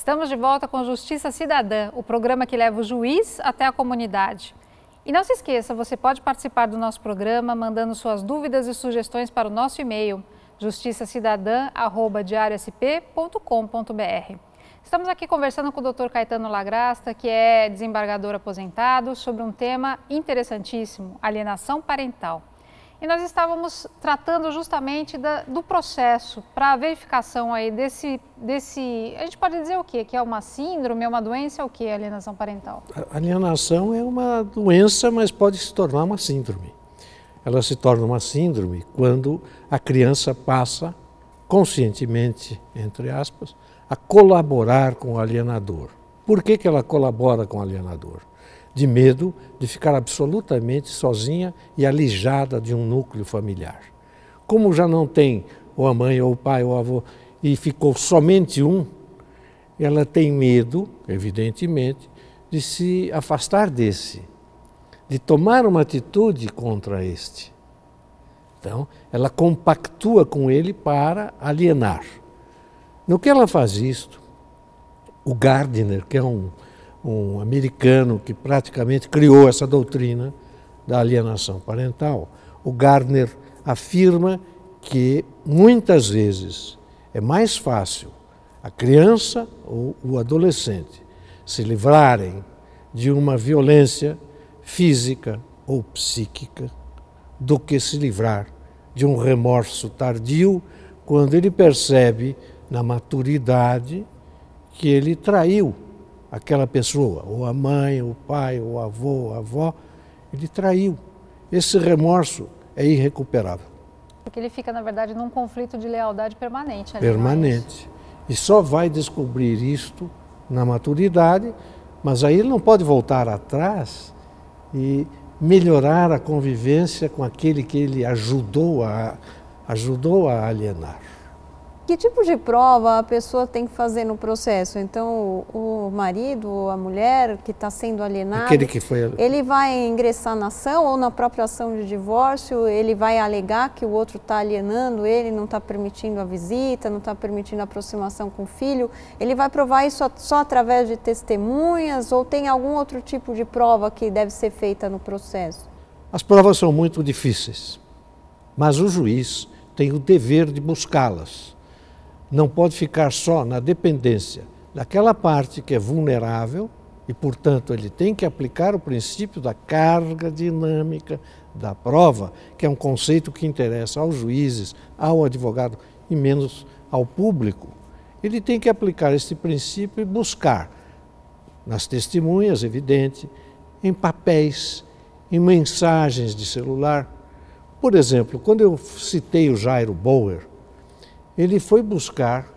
Estamos de volta com Justiça Cidadã, o programa que leva o juiz até a comunidade. E não se esqueça, você pode participar do nosso programa mandando suas dúvidas e sugestões para o nosso e-mail justiçacidadã@diariosp.com.br. Estamos aqui conversando com o Dr. Caetano Lagrasta, que é desembargador aposentado, sobre um tema interessantíssimo, alienação parental. E nós estávamos tratando justamente do processo para a verificação aí desse, a gente pode dizer o quê? Que é uma síndrome, é uma doença, é o quê, alienação parental? A alienação é uma doença, mas pode se tornar uma síndrome. Ela se torna uma síndrome quando a criança passa, conscientemente, entre aspas, a colaborar com o alienador. Por que ela colabora com o alienador? De medo de ficar absolutamente sozinha e alijada de um núcleo familiar. Como já não tem ou a mãe, ou o pai, ou o avô, e ficou somente um, ela tem medo, evidentemente, de se afastar desse, de tomar uma atitude contra este. Então, ela compactua com ele para alienar. No que ela faz isto, o Gardner, que é um americano que praticamente criou essa doutrina da alienação parental, o Gardner afirma que muitas vezes é mais fácil a criança ou o adolescente se livrarem de uma violência física ou psíquica do que se livrar de um remorso tardio quando ele percebe na maturidade que ele traiu aquela pessoa, ou a mãe, o pai, o avô, a avó, ele traiu. Esse remorso é irrecuperável. Porque ele fica, na verdade, num conflito de lealdade permanente. Permanente. E só vai descobrir isto na maturidade, mas aí ele não pode voltar atrás e melhorar a convivência com aquele que ele ajudou a alienar. Que tipo de prova a pessoa tem que fazer no processo? Então, o marido ou a mulher que está sendo alienado, ele vai ingressar na ação ou na própria ação de divórcio, ele vai alegar que o outro está alienando ele, não está permitindo a visita, não está permitindo a aproximação com o filho, ele vai provar isso só através de testemunhas ou tem algum outro tipo de prova que deve ser feita no processo? As provas são muito difíceis, mas o juiz tem o dever de buscá-las. Não pode ficar só na dependência daquela parte que é vulnerável e, portanto, ele tem que aplicar o princípio da carga dinâmica da prova, que é um conceito que interessa aos juízes, ao advogado e menos ao público. Ele tem que aplicar esse princípio e buscar nas testemunhas, evidente, em papéis, em mensagens de celular. Por exemplo, quando eu citei o Jairo Bauer, ele foi buscar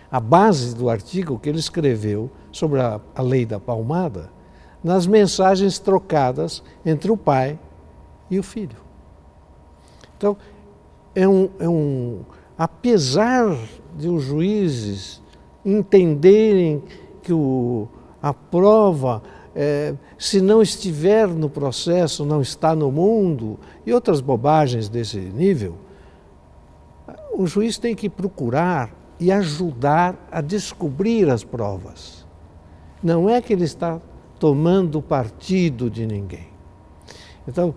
a base do artigo que ele escreveu sobre a lei da palmada, nas mensagens trocadas entre o pai e o filho. Então, apesar de os juízes entenderem que a prova, se não estiver no processo, não está no mundo, e outras bobagens desse nível, o juiz tem que procurar e ajudar a descobrir as provas. Não é que ele está tomando partido de ninguém. Então,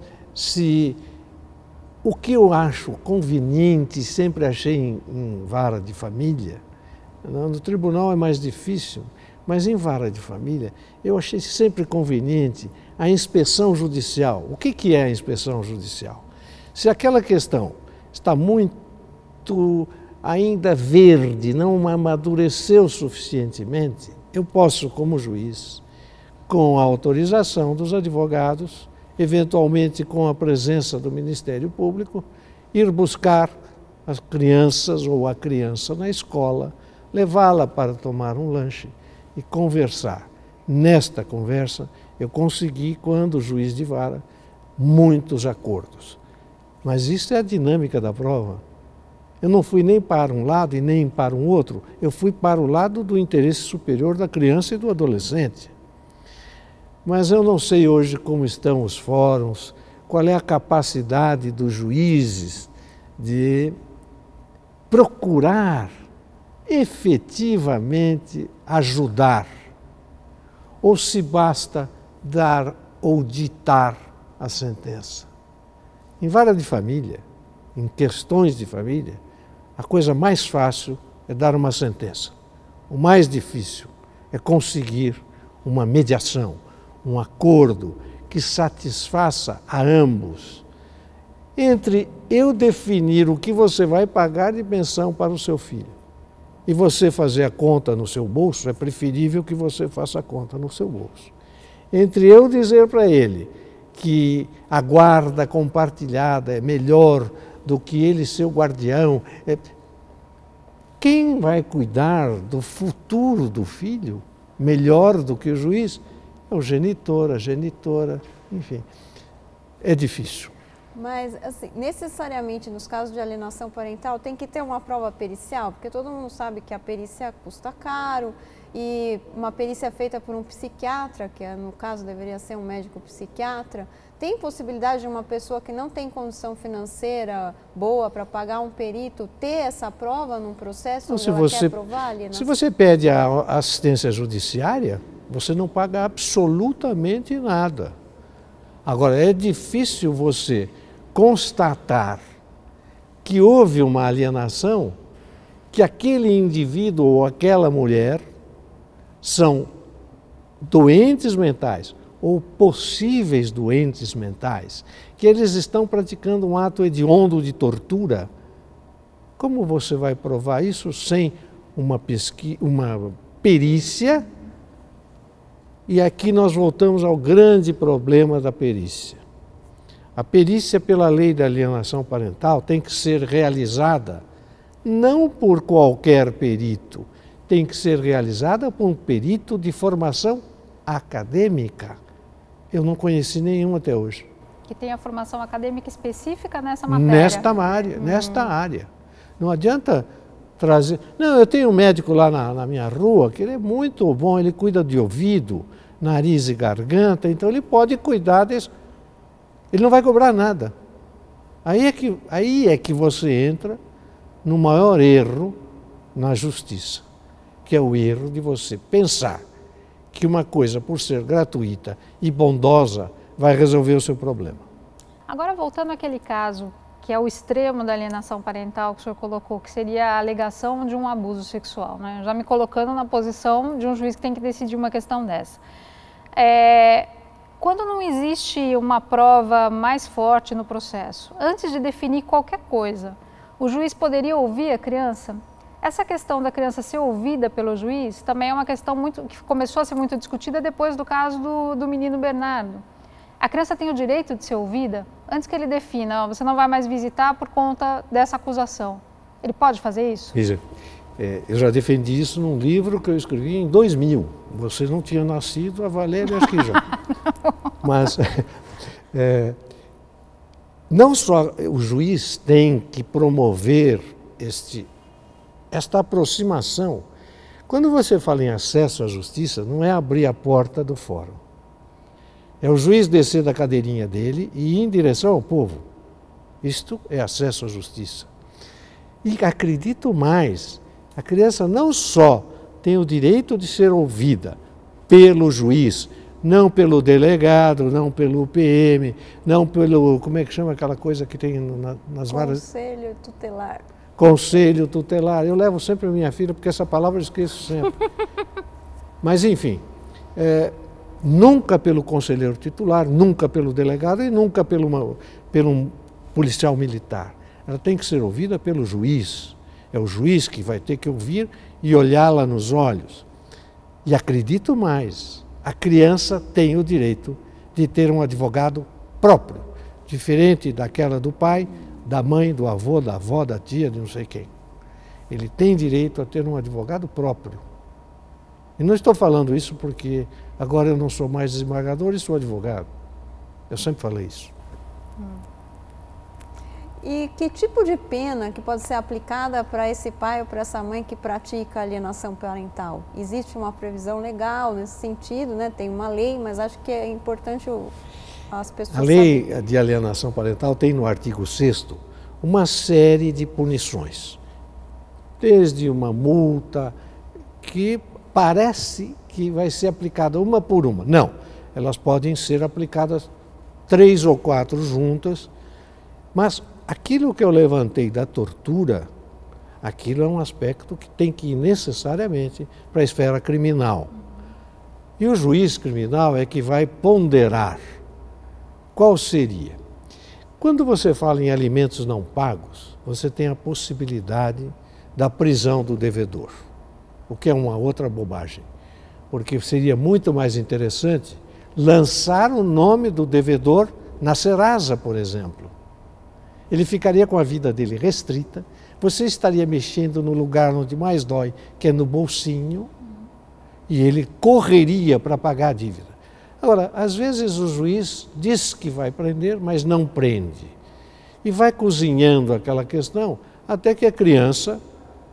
o que eu acho conveniente, sempre achei em vara de família, no tribunal é mais difícil, mas em vara de família, eu achei sempre conveniente a inspeção judicial. O que é a inspeção judicial? Se aquela questão está muito ainda verde, não amadureceu suficientemente, eu posso, como juiz, com a autorização dos advogados, eventualmente com a presença do Ministério Público, ir buscar as crianças ou a criança na escola, levá-la para tomar um lanche e conversar. Nesta conversa, eu consegui, quando juiz de vara, muitos acordos. Mas isso é a dinâmica da prova. Eu não fui nem para um lado e nem para um outro, eu fui para o lado do interesse superior da criança e do adolescente. Mas eu não sei hoje como estão os fóruns, qual é a capacidade dos juízes de procurar efetivamente ajudar, ou se basta dar ou ditar a sentença. Em vara de família, em questões de família, a coisa mais fácil é dar uma sentença. O mais difícil é conseguir uma mediação, um acordo que satisfaça a ambos. Entre eu definir o que você vai pagar de pensão para o seu filho e você fazer a conta no seu bolso, é preferível que você faça a conta no seu bolso. Entre eu dizer para ele que a guarda compartilhada é melhor do que ele ser o guardião, quem vai cuidar do futuro do filho melhor do que o juiz? É o genitor, a genitora, enfim. É difícil. Mas, assim, necessariamente nos casos de alienação parental tem que ter uma prova pericial, porque todo mundo sabe que a perícia custa caro e uma perícia feita por um psiquiatra, que no caso deveria ser um médico psiquiatra, tem possibilidade de uma pessoa que não tem condição financeira boa para pagar um perito ter essa prova num processo onde ela quer provar a alienação? Se você pede a assistência judiciária, você não paga absolutamente nada. Agora, é difícil você constatar que houve uma alienação, que aquele indivíduo ou aquela mulher são doentes mentais ou possíveis doentes mentais, que eles estão praticando um ato hediondo de tortura. Como você vai provar isso sem uma perícia? E aqui nós voltamos ao grande problema da perícia. A perícia pela lei da alienação parental tem que ser realizada não por qualquer perito, tem que ser realizada por um perito de formação acadêmica. Eu não conheci nenhum até hoje. Que tenha formação acadêmica específica nessa matéria? Nesta área. Não adianta trazer... Não, eu tenho um médico lá na minha rua que ele é muito bom, ele cuida de ouvido, nariz e garganta, então ele pode cuidar desse... Ele não vai cobrar nada. Aí é que você entra no maior erro na justiça, que é o erro de você pensar que uma coisa, por ser gratuita e bondosa, vai resolver o seu problema. Agora, voltando àquele caso, que é o extremo da alienação parental que o senhor colocou, que seria a alegação de um abuso sexual, né? Já me colocando na posição de um juiz que tem que decidir uma questão dessa. Quando não existe uma prova mais forte no processo, antes de definir qualquer coisa, o juiz poderia ouvir a criança? Essa questão da criança ser ouvida pelo juiz também é uma questão que começou a ser muito discutida depois do caso do menino Bernardo. A criança tem o direito de ser ouvida antes que ele defina, você não vai mais visitar por conta dessa acusação. Ele pode fazer isso? Eu já defendi isso num livro que eu escrevi em 2000. Você não tinha nascido, a Valéria acho que já. Mas não só o juiz tem que promover esta aproximação. Quando você fala em acesso à justiça, não é abrir a porta do fórum. É o juiz descer da cadeirinha dele e ir em direção ao povo. Isto é acesso à justiça. E acredito mais, a criança não só tem o direito de ser ouvida pelo juiz, não pelo delegado, não pelo PM, não pelo, como é que chama aquela coisa que tem nas varas? Conselho tutelar. Conselho tutelar. Eu levo sempre a minha filha, porque essa palavra eu esqueço sempre. Mas, enfim, nunca pelo conselheiro titular, nunca pelo delegado e nunca pelo um policial militar. Ela tem que ser ouvida pelo juiz. É o juiz que vai ter que ouvir e olhá-la nos olhos. E acredito mais, a criança tem o direito de ter um advogado próprio, diferente daquela do pai, da mãe, do avô, da avó, da tia, de não sei quem. Ele tem direito a ter um advogado próprio. E não estou falando isso porque agora eu não sou mais desembargador e sou advogado. Eu sempre falei isso. E que tipo de pena que pode ser aplicada para esse pai ou para essa mãe que pratica alienação parental? Existe uma previsão legal nesse sentido, né? Tem uma lei, mas acho que é importante as pessoas... A lei de alienação parental tem no artigo 6º uma série de punições desde uma multa que parece que vai ser aplicada uma por uma. Não, elas podem ser aplicadas 3 ou 4 juntas, mas aquilo que eu levantei da tortura, aquilo é um aspecto que tem que ir necessariamente para a esfera criminal. E o juiz criminal é que vai ponderar qual seria. Quando você fala em alimentos não pagos, você tem a possibilidade da prisão do devedor, o que é uma outra bobagem, porque seria muito mais interessante lançar o nome do devedor na Serasa, por exemplo. Ele ficaria com a vida dele restrita, você estaria mexendo no lugar onde mais dói, que é no bolsinho, e ele correria para pagar a dívida. Agora, às vezes o juiz diz que vai prender, mas não prende. E vai cozinhando aquela questão até que a criança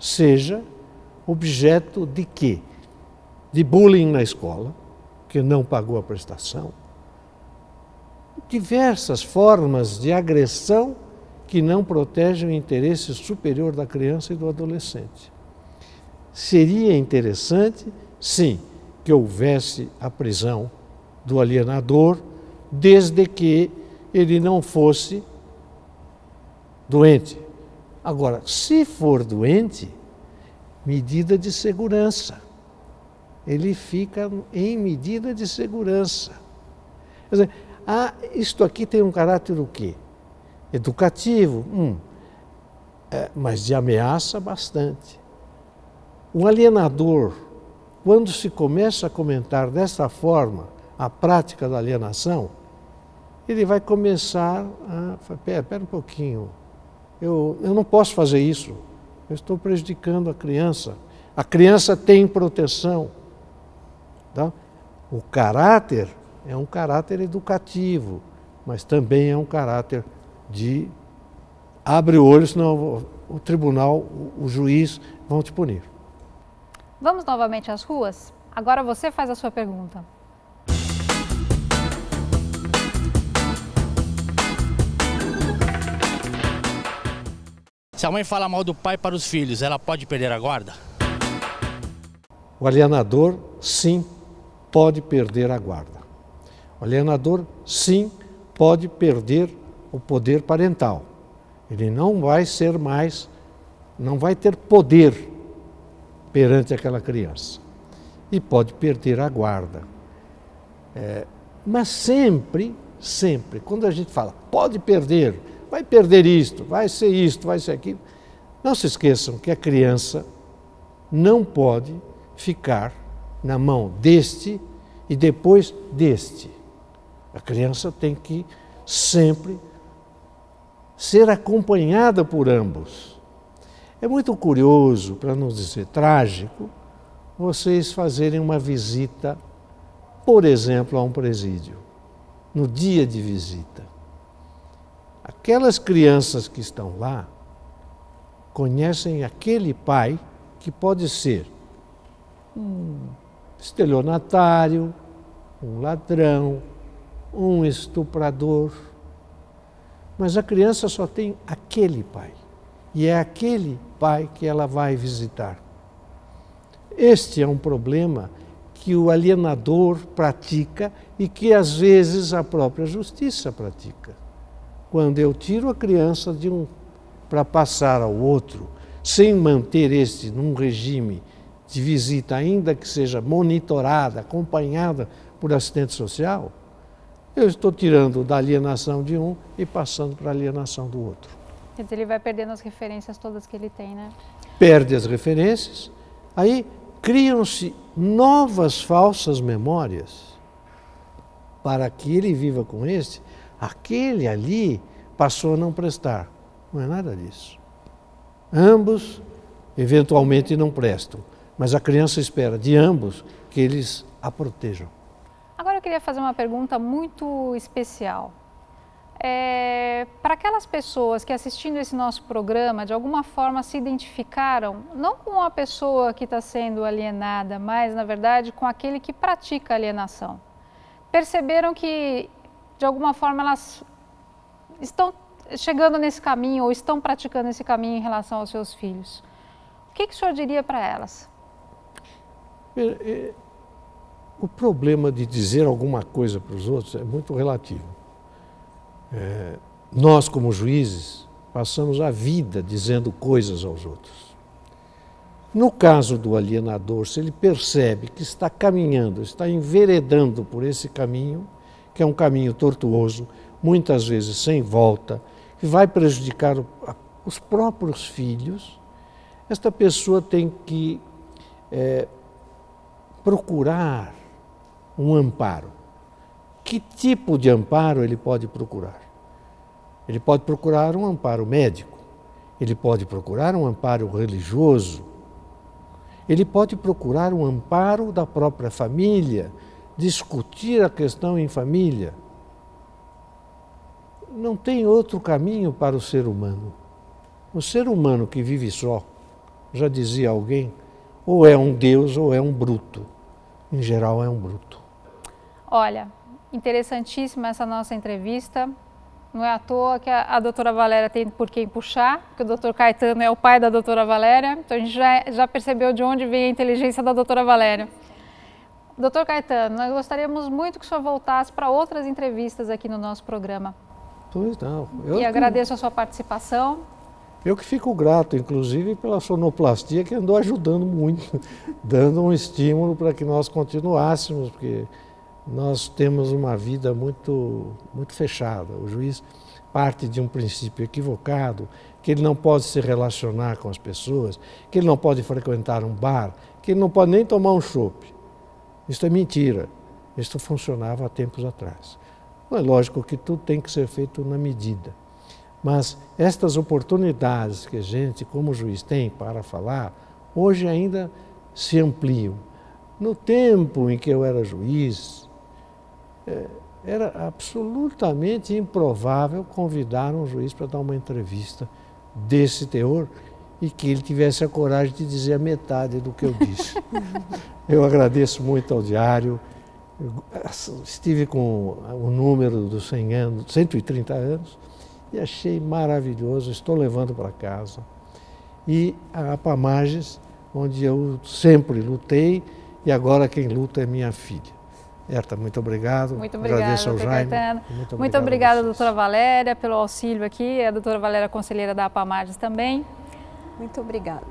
seja objeto de quê? De bullying na escola, que não pagou a prestação. Diversas formas de agressão que não protegem o interesse superior da criança e do adolescente. Seria interessante, sim, que houvesse a prisão do alienador, desde que ele não fosse doente. Agora, se for doente, medida de segurança. Ele fica em medida de segurança. Quer dizer, isto aqui tem um caráter o quê? Educativo, mas de ameaça bastante. O alienador, quando se começa a comentar dessa forma a prática da alienação, ele vai começar a falar, pera um pouquinho, eu não posso fazer isso, eu estou prejudicando a criança tem proteção. Tá? O caráter é um caráter educativo, mas também é um caráter de abre o olho, senão o tribunal, o juiz vão te punir. Vamos novamente às ruas? Agora você faz a sua pergunta. Se a mãe fala mal do pai para os filhos, ela pode perder a guarda? O alienador, sim, pode perder a guarda. O alienador, sim, pode perder o poder parental. Ele não vai ser mais, não vai ter poder perante aquela criança. E pode perder a guarda. Mas sempre, quando a gente fala, pode perder, vai perder isto, vai ser aquilo, não se esqueçam que a criança não pode ficar na mão deste e depois deste. A criança tem que sempre ser acompanhada por ambos. É muito curioso, para não dizer trágico, vocês fazerem uma visita, por exemplo, a um presídio, no dia de visita. Aquelas crianças que estão lá conhecem aquele pai que pode ser um estelionatário, um ladrão, um estuprador, mas a criança só tem aquele pai, e é aquele pai que ela vai visitar. Este é um problema que o alienador pratica e que às vezes a própria justiça pratica. Quando eu tiro a criança de um para passar ao outro, sem manter este num regime de visita, ainda que seja monitorada, acompanhada por assistente social, eu estou tirando da alienação de um e passando para a alienação do outro. Quer dizer, ele vai perdendo as referências todas que ele tem, né? Perde as referências, aí criam-se novas falsas memórias para que ele viva com este. Aquele ali passou a não prestar. Não é nada disso. Ambos, eventualmente, não prestam, mas a criança espera de ambos que eles a protejam. Agora eu queria fazer uma pergunta muito especial. Para aquelas pessoas que assistindo esse nosso programa, de alguma forma se identificaram, não com a pessoa que está sendo alienada, mas, na verdade, com aquele que pratica a alienação. Perceberam que, de alguma forma, elas estão chegando nesse caminho ou estão praticando esse caminho em relação aos seus filhos. O que o senhor diria para elas? O problema de dizer alguma coisa para os outros é muito relativo. Nós, como juízes, passamos a vida dizendo coisas aos outros. No caso do alienador, se ele percebe que está caminhando, está enveredando por esse caminho, que é um caminho tortuoso, muitas vezes sem volta, que vai prejudicar os próprios filhos, esta pessoa tem que procurar um amparo. Que tipo de amparo ele pode procurar? Ele pode procurar um amparo médico, ele pode procurar um amparo religioso, ele pode procurar um amparo da própria família, discutir a questão em família. Não tem outro caminho para o ser humano. O ser humano que vive só, já dizia alguém, ou é um deus ou é um bruto. Em geral é um bruto. Olha, interessantíssima essa nossa entrevista. Não é à toa que a doutora Valéria tem por quem puxar, porque o doutor Caetano é o pai da doutora Valéria, então a gente já percebeu de onde vem a inteligência da doutora Valéria. Doutor Caetano, nós gostaríamos muito que o senhor voltasse para outras entrevistas aqui no nosso programa. Pois não. E agradeço a sua participação. Eu que fico grato, inclusive, pela sonoplastia que andou ajudando muito, dando um estímulo para que nós continuássemos, porque nós temos uma vida muito fechada. O juiz parte de um princípio equivocado, que ele não pode se relacionar com as pessoas, que ele não pode frequentar um bar, que ele não pode nem tomar um chopp. Isso é mentira. Isso funcionava há tempos atrás. Não é lógico que tudo tem que ser feito na medida. Mas estas oportunidades que a gente, como juiz, tem para falar, hoje ainda se ampliam. No tempo em que eu era juiz, era absolutamente improvável convidar um juiz para dar uma entrevista desse teor e que ele tivesse a coragem de dizer a metade do que eu disse. Eu agradeço muito ao Diário. Estive com o número dos 100 anos, 130 anos, e achei maravilhoso, estou levando para casa. E a APAMAGES, onde eu sempre lutei, e agora quem luta é minha filha. Herta, muito obrigado. Muito obrigada, agradeço ao Jaime. Muito obrigada, doutora Valéria, pelo auxílio aqui. A doutora Valéria é conselheira da APAMAGES também. Muito obrigada.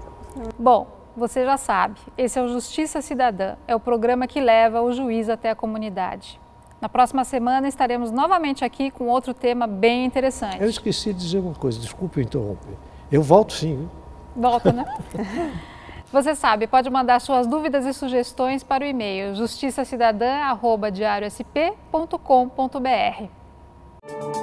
Bom, você já sabe, esse é o Justiça Cidadã, é o programa que leva o juiz até a comunidade. Na próxima semana estaremos novamente aqui com outro tema bem interessante. Eu esqueci de dizer uma coisa, desculpe interromper. Eu volto sim, viu? Volta, né? Você sabe, pode mandar suas dúvidas e sugestões para o e-mail justiçacidadã@diariosp.com.br.